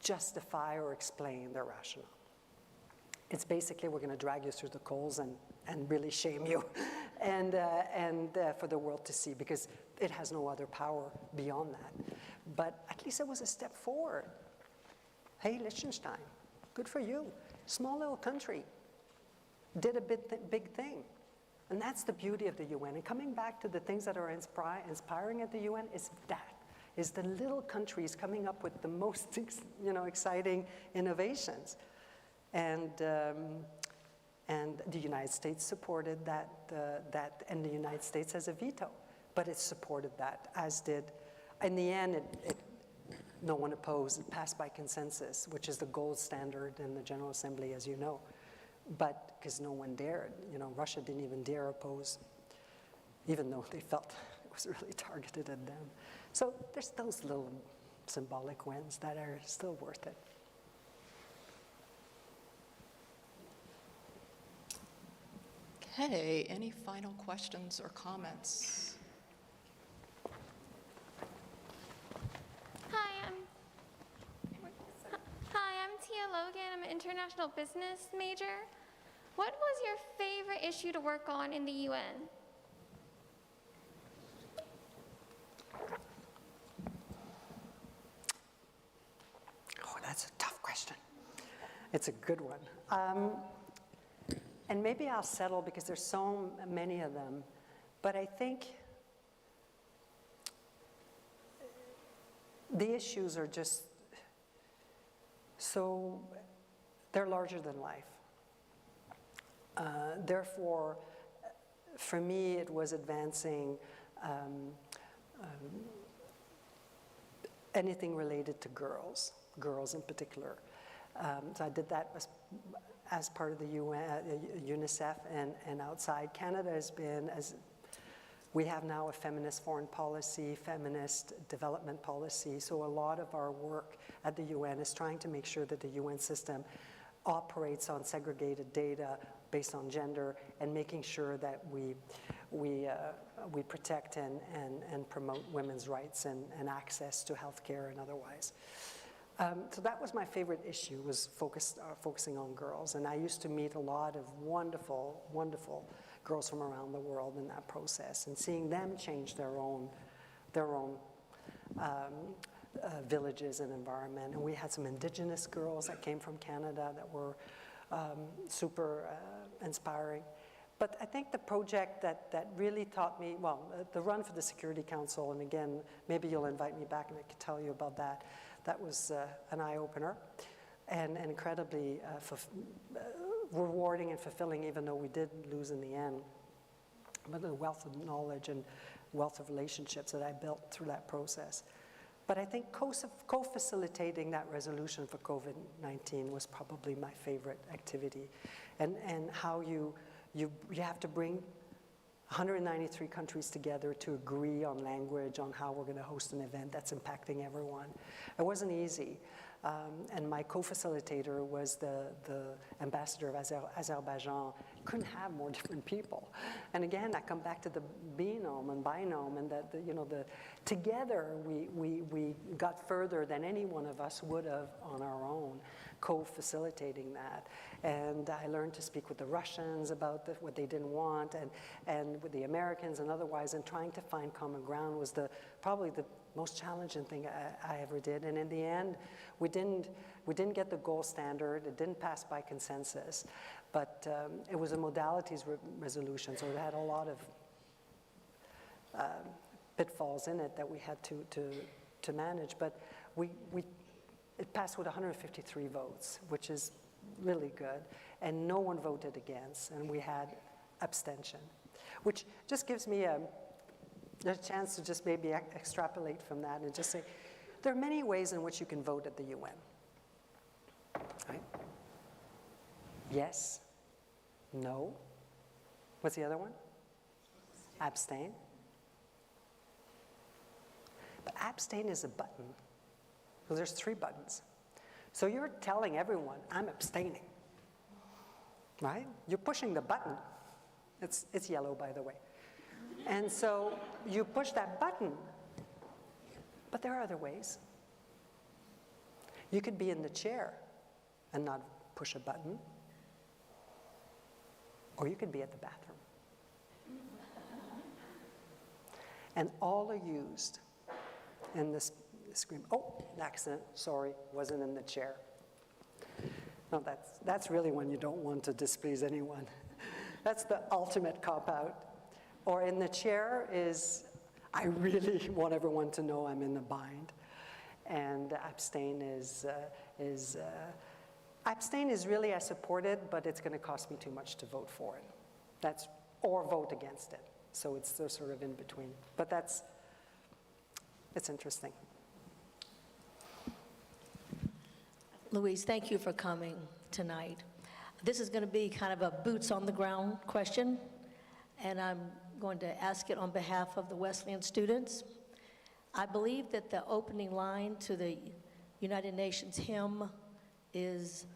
justify or explain their rationale. It's basically, we're going to drag you through the coals and really shame you, and for the world to see, because it has no other power beyond that. But at least it was a step forward. Hey, Liechtenstein, good for you. Small little country, did a big thing. And that's the beauty of the UN. And coming back to the things that are inspiring at the UN is the little countries coming up with the most exciting innovations. And the United States supported that, and the United States has a veto, but it supported that, as did, in the end, no one opposed. It passed by consensus, which is the gold standard in the General Assembly, as you know. But because no one dared, Russia didn't even dare oppose, even though they felt it was really targeted at them. So there's those little symbolic wins that are still worth it. Okay, any final questions or comments? Hi, I'm Tia Logan. I'm an international business major. What was your favorite issue to work on in the UN? Oh, that's a tough question. It's a good one. and maybe I'll settle because there's so many of them, but I think the issues are just so, they're larger than life. Therefore, for me, it was advancing anything related to girls in particular. So I did that as part of the UNICEF and outside. Canada has been, we have now a feminist foreign policy, feminist development policy, so a lot of our work at the UN is trying to make sure that the UN system operates on segregated data based on gender and making sure that we protect and promote women's rights and access to healthcare and otherwise. So that was my favorite issue, was focusing on girls. And I used to meet a lot of wonderful, wonderful girls from around the world in that process, and seeing them change their own villages and environment. And we had some Indigenous girls that came from Canada that were super inspiring. But I think the project that really taught me, well, the run for the Security Council, and again, maybe you'll invite me back and I can tell you about that. That was an eye-opener and incredibly rewarding and fulfilling, even though we did lose in the end. But the wealth of knowledge and wealth of relationships that I built through that process. But I think co-facilitating that resolution for COVID-19 was probably my favorite activity. And how you have to bring 193 countries together to agree on language, on how we're going to host an event that's impacting everyone. It wasn't easy. And my co-facilitator was the ambassador of Azerbaijan. Couldn't have more different people. And again, I come back to the binôme and that together we got further than any one of us would have on our own, co-facilitating that. And I learned to speak with the Russians about what they didn't want, and with the Americans and otherwise, and trying to find common ground was probably the most challenging thing I ever did. And in the end, we didn't get the gold standard. It didn't pass by consensus, but it was a modalities resolution, so it had a lot of pitfalls in it that we had to manage. But it passed with 153 votes, which is really good, and no one voted against, and we had abstention, which just gives me a chance to just maybe extrapolate from that and just say, there are many ways in which you can vote at the UN, right? Yes, no, what's the other one? Abstain. But abstain is a button. So there's 3 buttons. So you're telling everyone, I'm abstaining, right? You're pushing the button. It's yellow, by the way. And so you push that button, but there are other ways. You could be in the chair and not push a button, or you could be at the bathroom. And all are used in this scream. Oh, an accident, sorry, wasn't in the chair. No, that's really when you don't want to displease anyone. That's the ultimate cop-out. Or in the chair is, I really want everyone to know I'm in the bind. And abstain is really, I support it, but it's going to cost me too much to vote for it. Or vote against it. So it's sort of in between. But it's interesting. Louise, thank you for coming tonight. This is going to be kind of a boots on the ground question, and I'm going to ask it on behalf of the Wesleyan students. I believe that the opening line to the United Nations hymn is,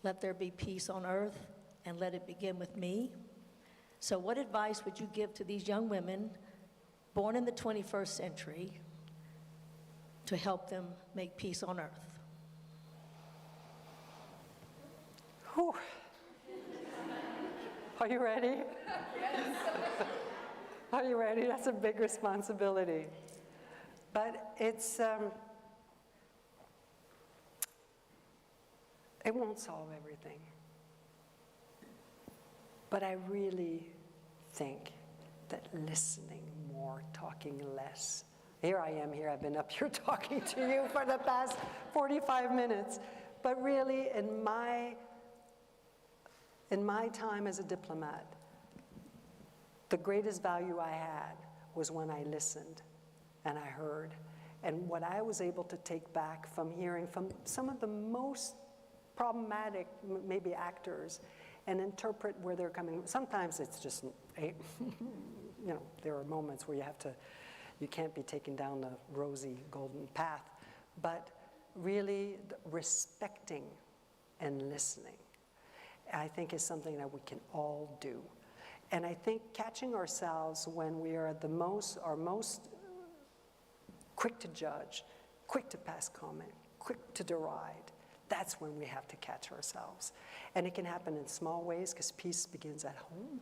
"Let there be peace on earth, and let it begin with me." So what advice would you give to these young women born in the 21st century to help them make peace on earth? Whew. Are you ready? Yes. Are you ready? That's a big responsibility. But it won't solve everything. But I really think that listening more, talking less. Here I am here, I've been up here talking to you for the past 45 minutes. But really, in my time as a diplomat, the greatest value I had was when I listened and I heard. And what I was able to take back from hearing from some of the most problematic, maybe actors, and interpret where they're coming. Sometimes it's just, there are moments where you can't be taken down the rosy golden path. But really respecting and listening, I think, is something that we can all do. And I think catching ourselves when we are at our most quick to judge, quick to pass comment, quick to deride, that's when we have to catch ourselves. And it can happen in small ways, because peace begins at home,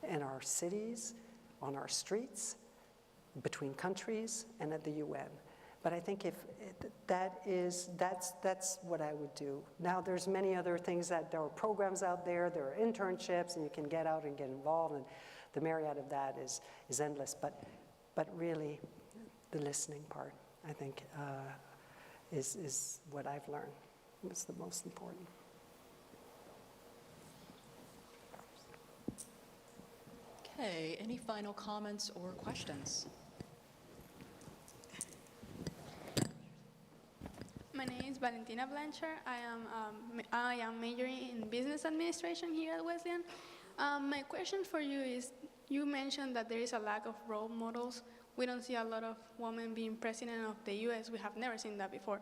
in our cities, on our streets, between countries, and at the UN. But I think that's what I would do. Now, there's many other things there are programs out there, there are internships, and you can get out and get involved, and the myriad of that is endless. But really, the listening part, I think, is what I've learned. It's the most important. Okay, any final comments or questions? My name is Valentina Blanchard. I am majoring in business administration here at Wesleyan. My question for you is, you mentioned that there is a lack of role models. We don't see a lot of women being president of the U.S. We have never seen that before.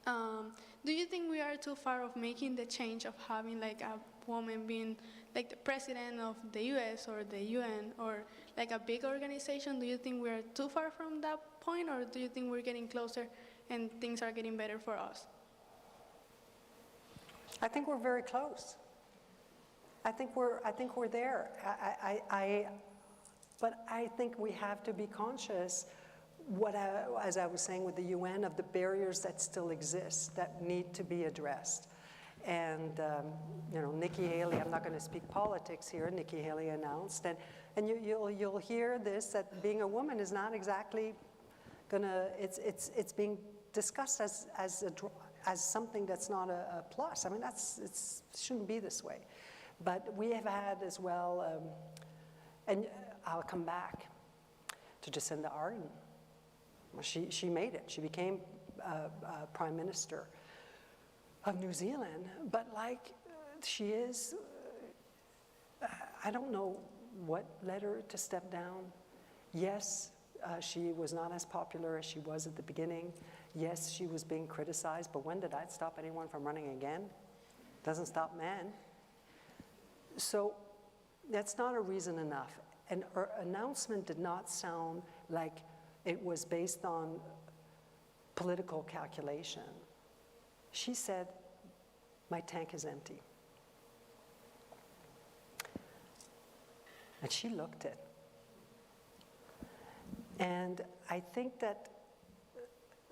Do you think we are too far of making the change of having like a woman being like the president of the U.S. or the UN or like a big organization? Do you think we are too far from that point, or do you think we're getting closer and things are getting better for us? I think we're very close. I think we're there. But I think we have to be conscious, as I was saying with the UN, of the barriers that still exist that need to be addressed. And Nikki Haley, I'm not going to speak politics here. Nikki Haley announced, and you'll hear this, that being a woman is not exactly gonna. It's being discussed as something that's not a plus. I mean, it shouldn't be this way. But we have had as well, and I'll come back to Jacinda Ardern. She made it. She became Prime Minister of New Zealand. But like she is, I don't know what led her to step down. Yes, she was not as popular as she was at the beginning. Yes, she was being criticized, but when did that stop anyone from running again? Doesn't stop men. So that's not a reason enough. And her announcement did not sound like it was based on political calculation. She said, my tank is empty. And she looked it. And I think that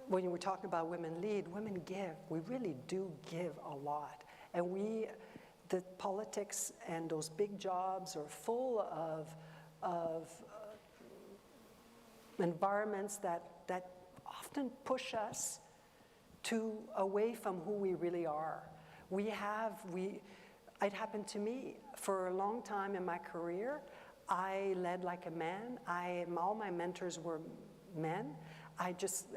when you were talking about women lead, women give. We really do give a lot. And the politics and those big jobs are full of environments that often push us away from who we really are. It happened to me. For a long time in my career, I led like a man. All my mentors were men. I just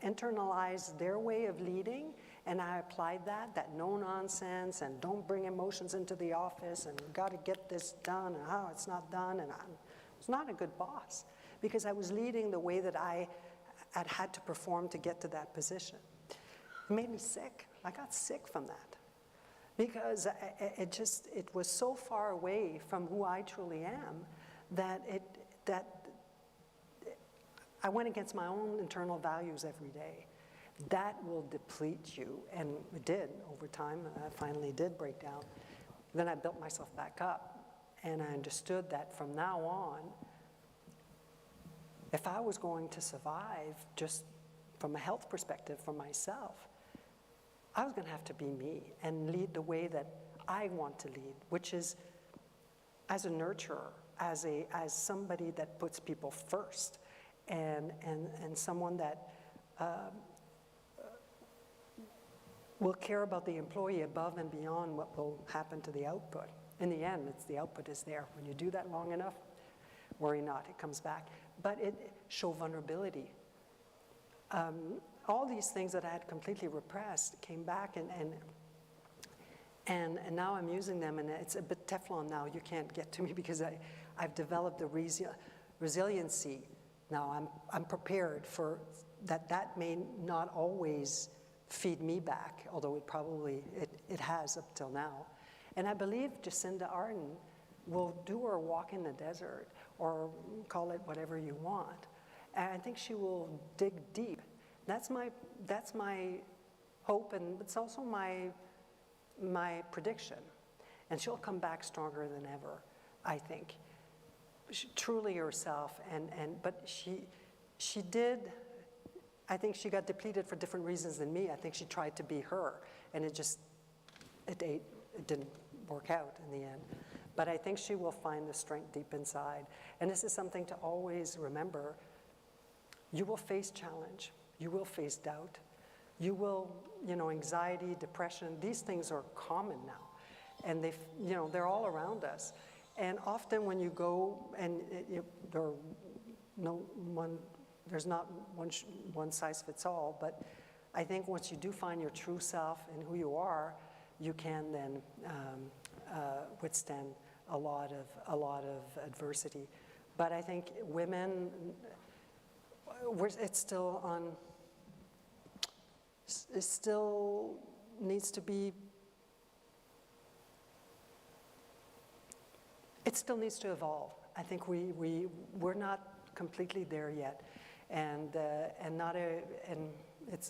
internalized their way of leading, and I applied that no nonsense, and don't bring emotions into the office, and got to get this done, and how it's not done, and I was not a good boss, because I was leading the way that I had to perform to get to that position. It made me sick. I got sick from that, because it was so far away from who I truly am that I went against my own internal values every day. That will deplete you, and it did over time. I finally did break down. Then I built myself back up, and I understood that from now on, if I was going to survive just from a health perspective for myself, I was going to have to be me and lead the way that I want to lead, which is as a nurturer, as somebody that puts people first, and someone that will care about the employee above and beyond what will happen to the output. In the end, it's the output is there. When you do that long enough, worry not, it comes back. But it show vulnerability. All these things that I had completely repressed came back, and now I'm using them, and it's a bit Teflon now. You can't get to me because I've developed the resiliency. Now I'm prepared for that. That may not always feed me back, although it has up till now. And I believe Jacinda Ardern will do her walk in the desert, or call it whatever you want. And I think she will dig deep. That's my hope, and it's also my prediction. And she'll come back stronger than ever, I think. Truly herself, but she did. I think she got depleted for different reasons than me. I think she tried to be her, and it didn't work out in the end. But I think she will find the strength deep inside. And this is something to always remember. You will face challenge. You will face doubt. You will, anxiety, depression, these things are common now. And they're all around us. And often when you go, and there's not one size fits all, but I think once you do find your true self and who you are, you can then withstand a lot of adversity. But I think women, it still needs to be. It still needs to evolve. I think we're not completely there yet, and it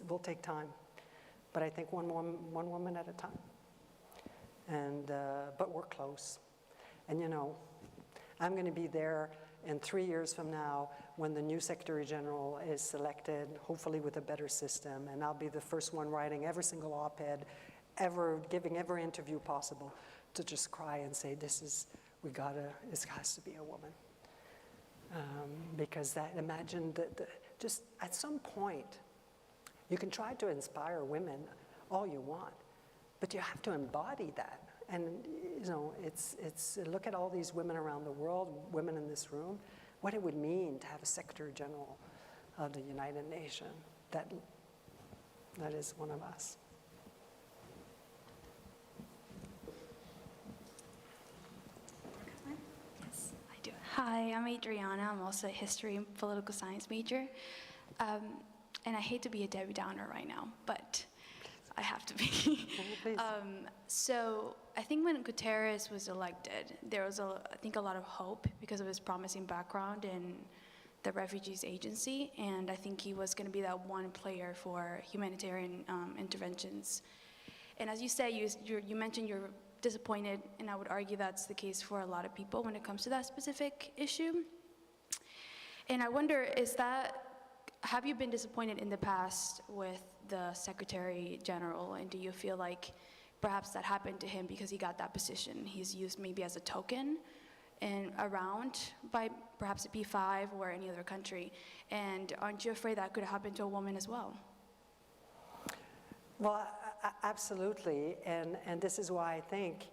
will take time. But I think one woman at a time. And but we're close, and I'm going to be there in 3 years from now when the new Secretary General is selected, hopefully with a better system, and I'll be the first one writing every single op-ed, giving every interview possible, to just cry and say, this has to be a woman. Because imagine that just at some point, you can try to inspire women all you want, but you have to embody that. And it's look at all these women around the world, women in this room, what it would mean to have a Secretary General of the United Nations that is one of us. Yes, I do. Hi, I'm Adriana. I'm also a history and political science major. And I hate to be a Debbie Downer right now, but I have to be. So I think when Guterres was elected, there was, I think, a lot of hope because of his promising background in the Refugees Agency, and I think he was going to be that one player for humanitarian interventions. And as you say, you mentioned you're disappointed, and I would argue that's the case for a lot of people when it comes to that specific issue. And I wonder, have you been disappointed in the past with the Secretary General, and do you feel like perhaps that happened to him because he got that position? He's used maybe as a token and around by perhaps a P5 or any other country, and aren't you afraid that could happen to a woman as well? Well, absolutely, and this is why I think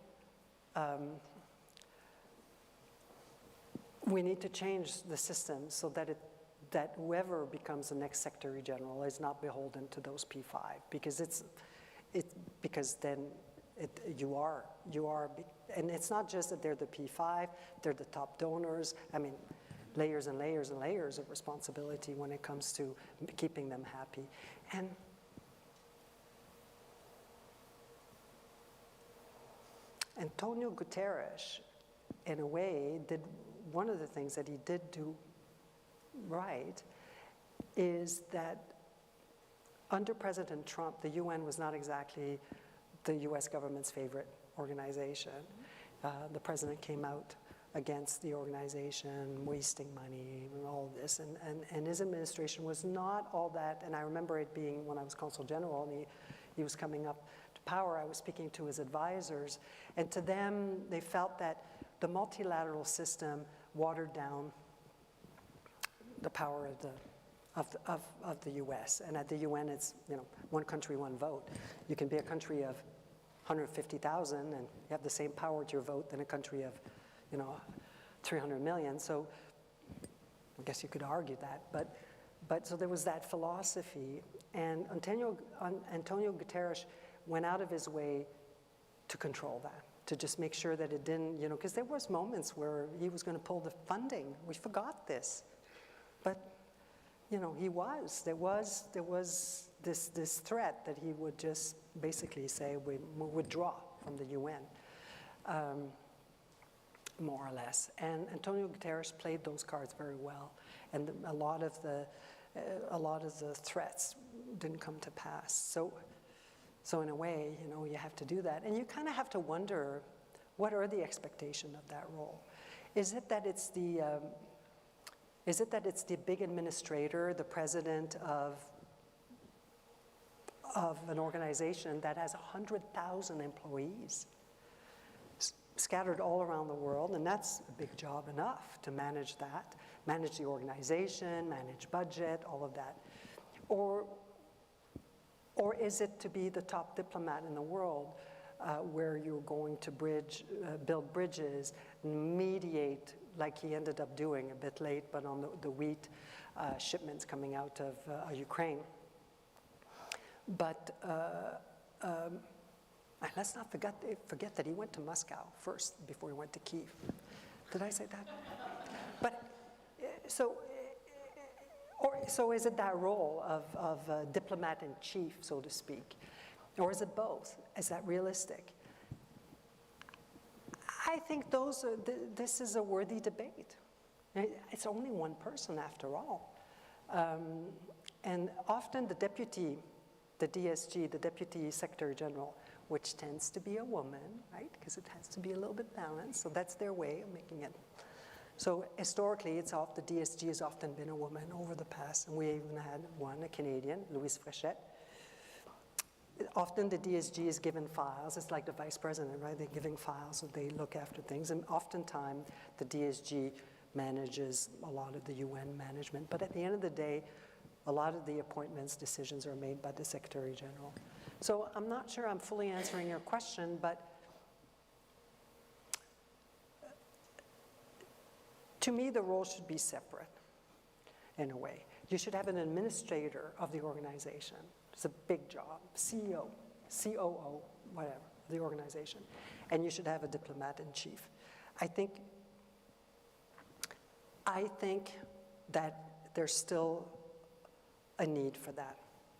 we need to change the system so that whoever becomes the next Secretary General is not beholden to those P5, because then you are, and it's not just that they're the P5, they're the top donors. I mean, layers and layers and layers of responsibility when it comes to keeping them happy. And Antonio Guterres, in a way, did one of the things that he did do right is that under President Trump, the UN was not exactly the US government's favorite organization. The president came out against the organization, wasting money, and all of this, and his administration was not all that, and I remember it being when I was Consul General, and he was coming up to power, I was speaking to his advisors, and to them, they felt that the multilateral system watered down the power of the U.S. And at the UN, it's, you know, one country, one vote. You can be a country of 150,000 and you have the same power to your vote than a country of, you know, 300 million. So I guess you could argue that. But so there was that philosophy. And Antonio Guterres went out of his way to control that, to just make sure that it didn't, you know, because there was moments where he was going to pull the funding. We forgot this. But, you know, he was. There was this threat that he would just basically say, we withdraw from the UN, more or less. And Antonio Guterres played those cards very well. And a lot of the threats didn't come to pass. So in a way, you know, you have to do that. And you kind of have to wonder, what are the expectations of that role? Is it that it's the big administrator, the president of an organization that has 100,000 employees scattered all around the world, and that's a big job enough to manage that, manage the organization, manage budget, all of that. Or is it to be the top diplomat in the world where you're going to build bridges, mediate, like he ended up doing a bit late, but on the wheat shipments coming out of Ukraine. But let's not forget that he went to Moscow first before he went to Kyiv. Did I say that? But so is it that role of diplomat-in-chief, so to speak? Or is it both? Is that realistic? I think this is a worthy debate. It's only one person after all. And often the deputy, the DSG, the Deputy Secretary General, which tends to be a woman, right? Because it has to be a little bit balanced. So that's their way of making it. So historically, the DSG has often been a woman over the past. And we even had one, a Canadian, Louise Blais. Often the DSG is given files. It's like the vice president, right? They're giving files, so they look after things. And oftentimes, the DSG manages a lot of the UN management. But at the end of the day, a lot of the appointments, decisions are made by the Secretary General. So I'm not sure I'm fully answering your question, but to me, the roles should be separate in a way. You should have an administrator of the organization. It's a big job, CEO, COO, whatever, the organization. And you should have a diplomat-in-chief. I think that there's still a need for that.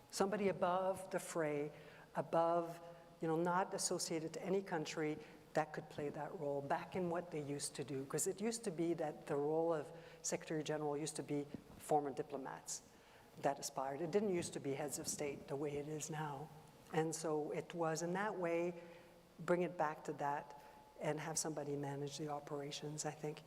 Somebody above the fray, above, you know, not associated to any country that could play that role back in what they used to do. Because it used to be that the role of Secretary General used to be former diplomats that aspired. It didn't used to be heads of state the way it is now. And so it was in that way, bring it back to that and have somebody manage the operations, I think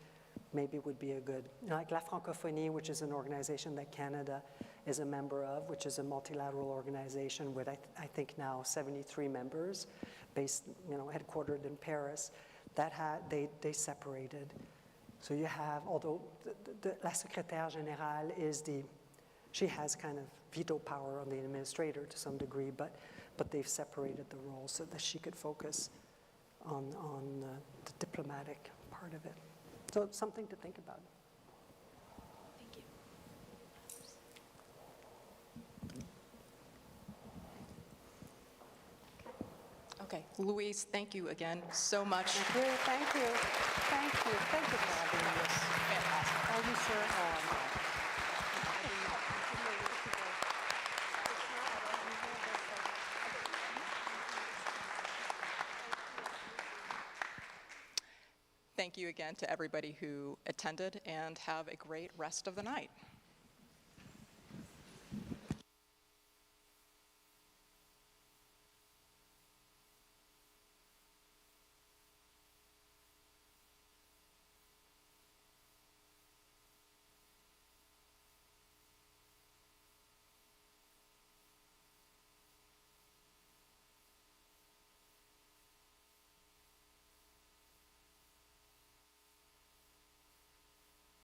maybe would be a good, like La Francophonie, which is an organization that Canada is a member of, which is a multilateral organization with, I think now 73 members, based, you know, headquartered in Paris, that they separated. So you have, although la secrétaire générale she has kind of veto power on the administrator to some degree, but they've separated the roles so that she could focus on the diplomatic part of it. So it's something to think about. Thank you. Okay, Louise, thank you again so much. Thank you. Thank you for having us. Fantastic. Are you sure? Thank you again to everybody who attended, and have a great rest of the night.